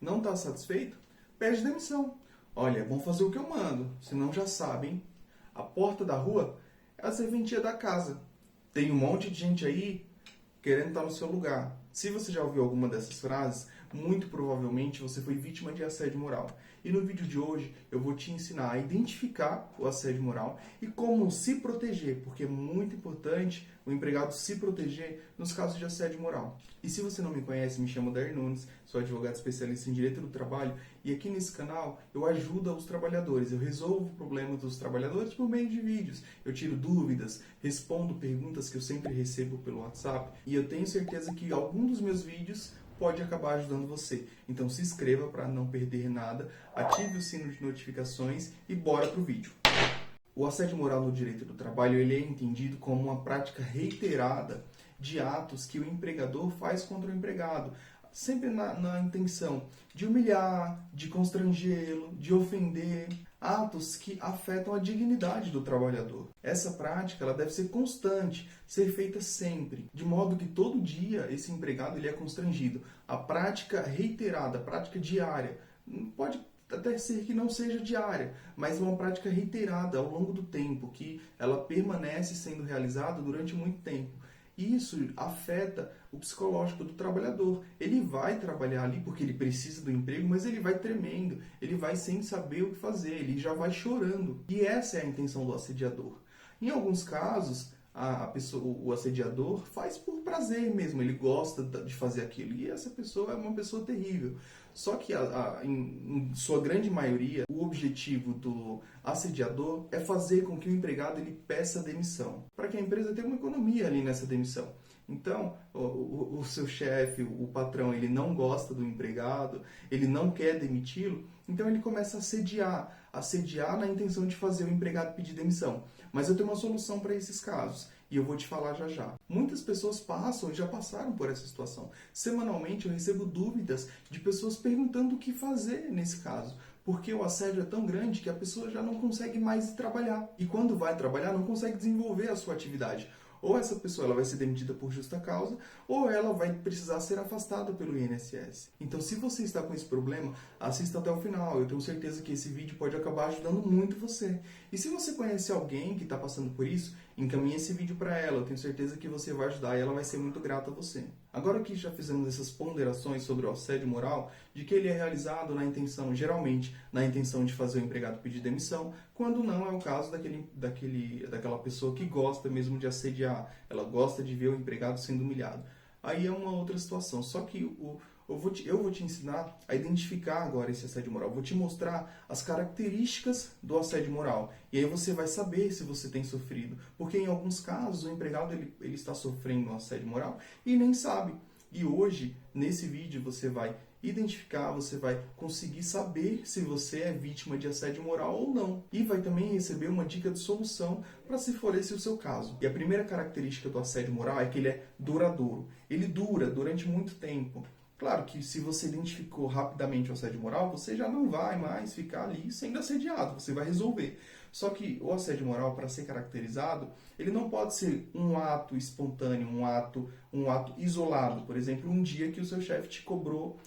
Não está satisfeito? Pede demissão. Olha, vão fazer o que eu mando, senão já sabem. A porta da rua é a serventia da casa. Tem um monte de gente aí querendo estar no seu lugar. Se você já ouviu alguma dessas frases, muito provavelmente você foi vítima de assédio moral. E no vídeo de hoje eu vou te ensinar a identificar o assédio moral e como se proteger, porque é muito importante o empregado se proteger nos casos de assédio moral. E se você não me conhece, me chamo Dair Nunes, sou advogado especialista em direito do trabalho e aqui nesse canal eu ajudo os trabalhadores, eu resolvo problemas dos trabalhadores por meio de vídeos. Eu tiro dúvidas, respondo perguntas que eu sempre recebo pelo WhatsApp e eu tenho certeza que algum dos meus vídeos pode acabar ajudando você. Então se inscreva para não perder nada, ative o sino de notificações e bora pro vídeo. O assédio moral no direito do trabalho ele é entendido como uma prática reiterada de atos que o empregador faz contra o empregado, sempre na intenção de humilhar, de constrangê-lo, de ofender, atos que afetam a dignidade do trabalhador. Essa prática ela deve ser constante, ser feita sempre, de modo que todo dia esse empregado ele é constrangido. A prática reiterada, a prática diária, pode até ser que não seja diária, mas uma prática reiterada ao longo do tempo, que ela permanece sendo realizada durante muito tempo. Isso afeta o psicológico do trabalhador. Ele vai trabalhar ali porque ele precisa do emprego, mas ele vai tremendo, ele vai sem saber o que fazer, ele já vai chorando. E essa é a intenção do assediador. Em alguns casos, o assediador faz por prazer mesmo, ele gosta de fazer aquilo. E essa pessoa é uma pessoa terrível. Só que, em sua grande maioria, o objetivo do assediador é fazer com que o empregado ele peça demissão, para que a empresa tenha uma economia ali nessa demissão. Então, o seu chefe, o patrão, ele não gosta do empregado, ele não quer demiti-lo, então ele começa a assediar na intenção de fazer o empregado pedir demissão. Mas eu tenho uma solução para esses casos. E eu vou te falar já já. Muitas pessoas passam e já passaram por essa situação. Semanalmente eu recebo dúvidas de pessoas perguntando o que fazer nesse caso. Porque o assédio é tão grande que a pessoa já não consegue mais trabalhar. E quando vai trabalhar, não consegue desenvolver a sua atividade. Ou essa pessoa ela vai ser demitida por justa causa, ou ela vai precisar ser afastada pelo INSS. Então, se você está com esse problema, assista até o final. Eu tenho certeza que esse vídeo pode acabar ajudando muito você. E se você conhece alguém que está passando por isso, encaminhe esse vídeo para ela. Eu tenho certeza que você vai ajudar e ela vai ser muito grata a você. Agora que já fizemos essas ponderações sobre o assédio moral, de que ele é realizado geralmente na intenção de fazer o empregado pedir demissão, quando não é o caso daquela pessoa que gosta mesmo de assediar, ela gosta de ver o empregado sendo humilhado. Aí é uma outra situação, só que eu vou te ensinar a identificar agora esse assédio moral, vou te mostrar as características do assédio moral, e aí você vai saber se você tem sofrido, porque em alguns casos o empregado ele está sofrendo um assédio moral e nem sabe. E hoje, nesse vídeo, você vai identificar, você vai conseguir saber se você é vítima de assédio moral ou não. E vai também receber uma dica de solução para se for esse o seu caso. E a primeira característica do assédio moral é que ele é duradouro. Ele dura durante muito tempo. Claro que se você identificou rapidamente o assédio moral, você já não vai mais ficar ali sendo assediado, você vai resolver. Só que o assédio moral, para ser caracterizado, ele não pode ser um ato espontâneo, um ato isolado. Por exemplo, um dia que o seu chefe te cobrou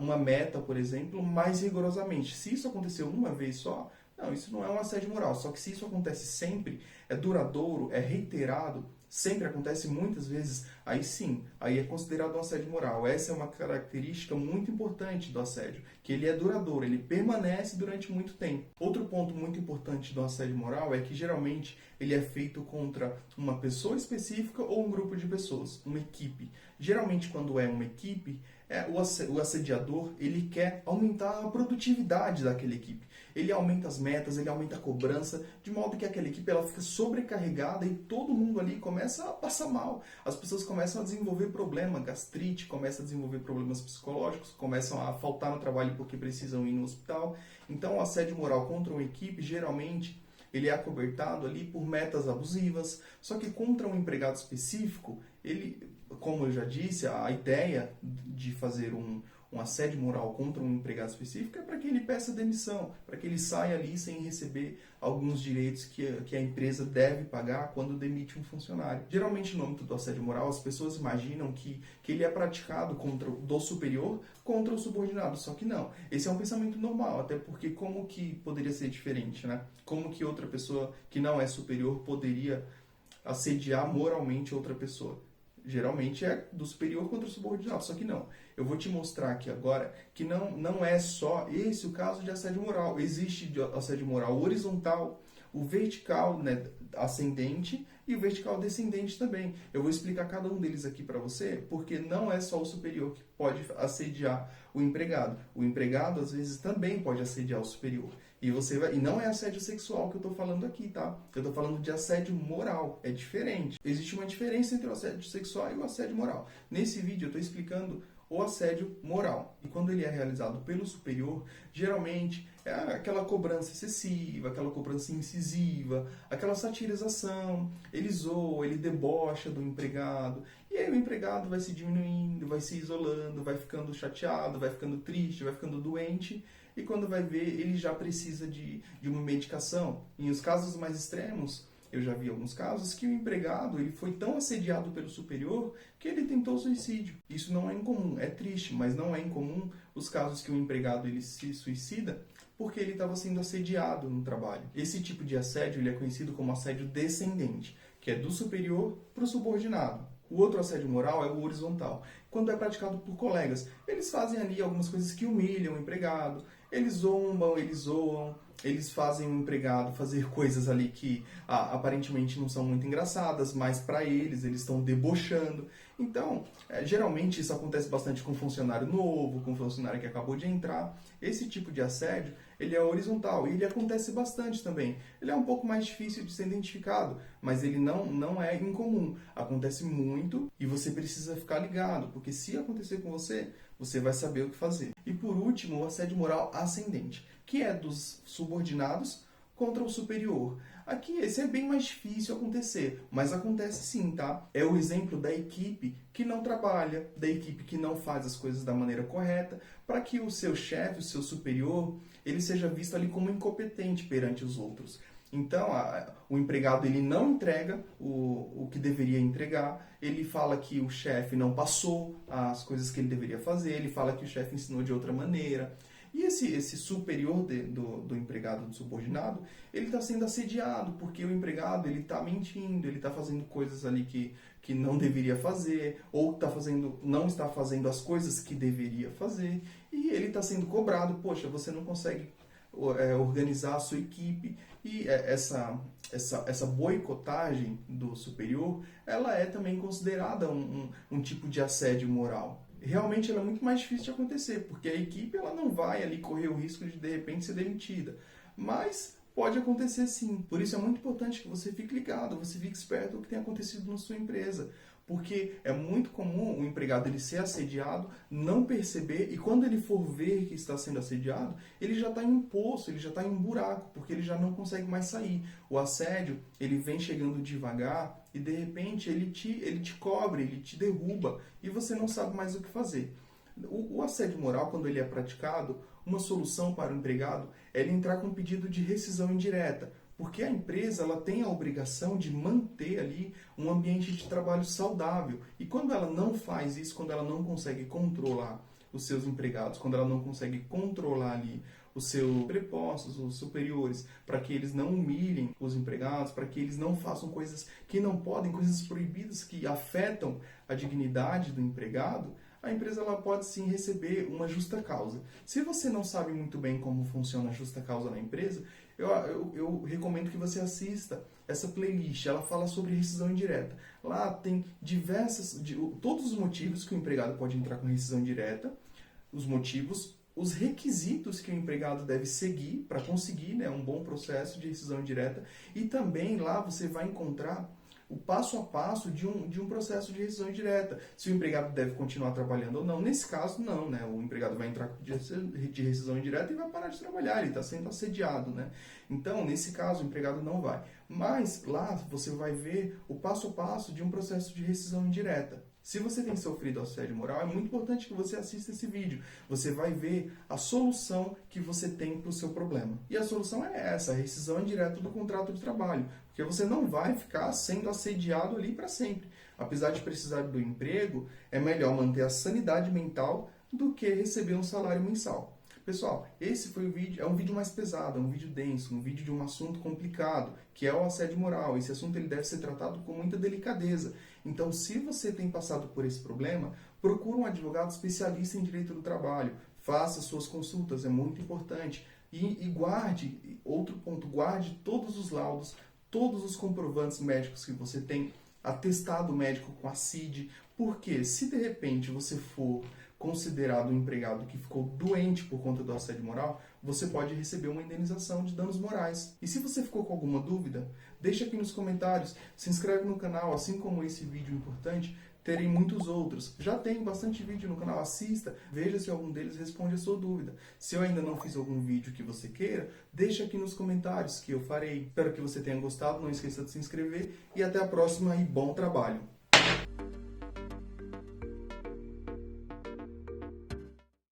uma meta, por exemplo, mais rigorosamente. Se isso aconteceu uma vez só, não, isso não é um assédio moral. Só que se isso acontece sempre, é duradouro, é reiterado, sempre acontece muitas vezes, aí sim, aí é considerado um assédio moral. Essa é uma característica muito importante do assédio, que ele é duradouro, ele permanece durante muito tempo. Outro ponto muito importante do assédio moral é que geralmente ele é feito contra uma pessoa específica ou um grupo de pessoas, uma equipe. Geralmente quando é uma equipe, o assediador ele quer aumentar a produtividade daquela equipe. Ele aumenta as metas, ele aumenta a cobrança, de modo que aquela equipe ela fica sobrecarregada e todo mundo ali começa a passar mal. As pessoas começam a desenvolver problema, gastrite, começam a desenvolver problemas psicológicos, começam a faltar no trabalho porque precisam ir no hospital. Então o assédio moral contra uma equipe, geralmente, ele é acobertado ali por metas abusivas, só que contra um empregado específico, ele, como eu já disse, a ideia de fazer um um assédio moral contra um empregado específico, é para que ele peça demissão, para que ele saia ali sem receber alguns direitos que a empresa deve pagar quando demite um funcionário. Geralmente, no âmbito do assédio moral, as pessoas imaginam que ele é praticado do superior contra o subordinado, só que não. Esse é um pensamento normal, até porque como que poderia ser diferente, né? Como que outra pessoa que não é superior poderia assediar moralmente outra pessoa? Geralmente é do superior contra o subordinado, só que não. Eu vou te mostrar aqui agora que não é só esse o caso de assédio moral. Existe assédio moral horizontal, o vertical, né, ascendente, e o vertical descendente também. Eu vou explicar cada um deles aqui para você, porque não é só o superior que pode assediar o empregado. O empregado, às vezes, também pode assediar o superior. E não é assédio sexual que eu estou falando aqui, tá? Eu estou falando de assédio moral. É diferente. Existe uma diferença entre o assédio sexual e o assédio moral. Nesse vídeo eu estou explicando o assédio moral. E quando ele é realizado pelo superior, geralmente é aquela cobrança excessiva, aquela cobrança incisiva, aquela satirização, ele zoa, ele debocha do empregado, e aí o empregado vai se diminuindo, vai se isolando, vai ficando chateado, vai ficando triste, vai ficando doente, e quando vai ver, ele já precisa de uma medicação. Em os casos mais extremos, eu já vi alguns casos que o empregado ele foi tão assediado pelo superior que ele tentou suicídio. Isso não é incomum, é triste, mas não é incomum os casos que o empregado ele se suicida porque ele estava sendo assediado no trabalho. Esse tipo de assédio ele é conhecido como assédio descendente, que é do superior para o subordinado. O outro assédio moral é o horizontal, quando é praticado por colegas. Eles fazem ali algumas coisas que humilham o empregado, eles zombam, eles zoam, eles fazem o empregado fazer coisas ali que aparentemente não são muito engraçadas, mas para eles estão debochando. Então, geralmente isso acontece bastante com funcionário novo, com funcionário que acabou de entrar. Esse tipo de assédio, ele é horizontal e ele acontece bastante também. Ele é um pouco mais difícil de ser identificado, mas ele não é incomum. Acontece muito e você precisa ficar ligado, porque se acontecer com você, você vai saber o que fazer. E por último, o assédio moral ascendente, que é dos subordinados contra o superior. Aqui, esse é bem mais difícil acontecer, mas acontece sim, tá? É o exemplo da equipe que não trabalha, da equipe que não faz as coisas da maneira correta, para que o seu chefe, o seu superior, ele seja visto ali como incompetente perante os outros. Então, o empregado ele não entrega o que deveria entregar, ele fala que o chefe não passou as coisas que ele deveria fazer, ele fala que o chefe ensinou de outra maneira. E esse superior do empregado, do subordinado, ele está sendo assediado, porque o empregado ele está mentindo, ele está fazendo coisas ali que não deveria fazer, ou não está fazendo as coisas que deveria fazer, e ele está sendo cobrado, poxa, você não consegue organizar a sua equipe, e essa boicotagem do superior, ela é também considerada um tipo de assédio moral. Realmente ela é muito mais difícil de acontecer, porque a equipe ela não vai ali correr o risco de repente ser demitida. Mas pode acontecer sim. Por isso é muito importante que você fique ligado, você fique esperto do que tem acontecido na sua empresa. Porque é muito comum o empregado ele ser assediado, não perceber, e quando ele for ver que está sendo assediado, ele já está em um poço, ele já está em um buraco, porque ele já não consegue mais sair. O assédio, ele vem chegando devagar e de repente ele te cobre, ele te derruba e você não sabe mais o que fazer. O assédio moral, quando ele é praticado, uma solução para o empregado é ele entrar com um pedido de rescisão indireta, porque a empresa ela tem a obrigação de manter ali um ambiente de trabalho saudável. E quando ela não faz isso, quando ela não consegue controlar os seus empregados, quando ela não consegue controlar ali os seus prepostos, os superiores, para que eles não humilhem os empregados, para que eles não façam coisas que não podem, coisas proibidas que afetam a dignidade do empregado, a empresa ela pode sim receber uma justa causa. Se você não sabe muito bem como funciona a justa causa na empresa, eu recomendo que você assista essa playlist. Ela fala sobre rescisão indireta. Lá tem todos os motivos que o empregado pode entrar com rescisão indireta, os motivos, os requisitos que o empregado deve seguir para conseguir, né, um bom processo de rescisão indireta, e também lá você vai encontrar o passo a passo de um processo de rescisão indireta. Se o empregado deve continuar trabalhando ou não. Nesse caso, não, né? O empregado vai entrar de rescisão indireta e vai parar de trabalhar, ele está sendo assediado, né? Então, nesse caso, o empregado não vai. Mas lá você vai ver o passo a passo de um processo de rescisão indireta. Se você tem sofrido assédio moral, é muito importante que você assista esse vídeo. Você vai ver a solução que você tem para o seu problema. E a solução é essa, a rescisão indireta do contrato de trabalho. Porque você não vai ficar sendo assediado ali para sempre. Apesar de precisar do emprego, é melhor manter a sanidade mental do que receber um salário mensal. Pessoal, esse foi o vídeo, é um vídeo mais pesado, é um vídeo denso, um vídeo de um assunto complicado, que é o assédio moral. Esse assunto ele deve ser tratado com muita delicadeza. Então, se você tem passado por esse problema, procure um advogado especialista em direito do trabalho. Faça suas consultas, é muito importante. E guarde, outro ponto, guarde todos os laudos, todos os comprovantes médicos que você tem, atestado médico com a CID, porque se de repente você for considerado um empregado que ficou doente por conta do assédio moral, você pode receber uma indenização de danos morais. E se você ficou com alguma dúvida, deixa aqui nos comentários, se inscreve no canal, assim como esse vídeo importante, terem muitos outros. Já tem bastante vídeo no canal, assista, veja se algum deles responde a sua dúvida. Se eu ainda não fiz algum vídeo que você queira, deixa aqui nos comentários que eu farei. Espero que você tenha gostado, não esqueça de se inscrever e até a próxima e bom trabalho!